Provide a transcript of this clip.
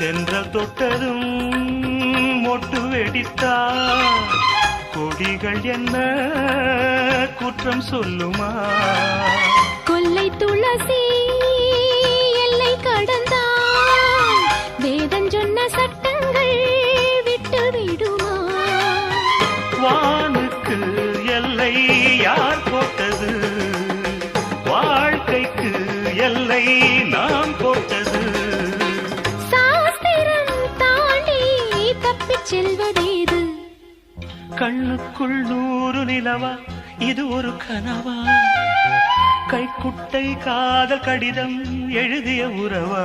தென்றல் தொட்டதும் மொட்டு வெடித்தார் கொடிகள் என்ன குற்றம் சொல்லுமா கொல்லை துளசி எல்லை கடந்தால் வேதம் சொன்ன சட்டங்கள் விட்டு விடுமா வானுக்கு எல்லை யார் போட்டது வாழ்க்கைக்கு எல்லை நாம் போட்டது செல்வதேது கண்ணுக்குள் 100 நிலவா இது ஒரு கனவா கைக்குட்டை காதல் கடிதம் எழுதிய உறவா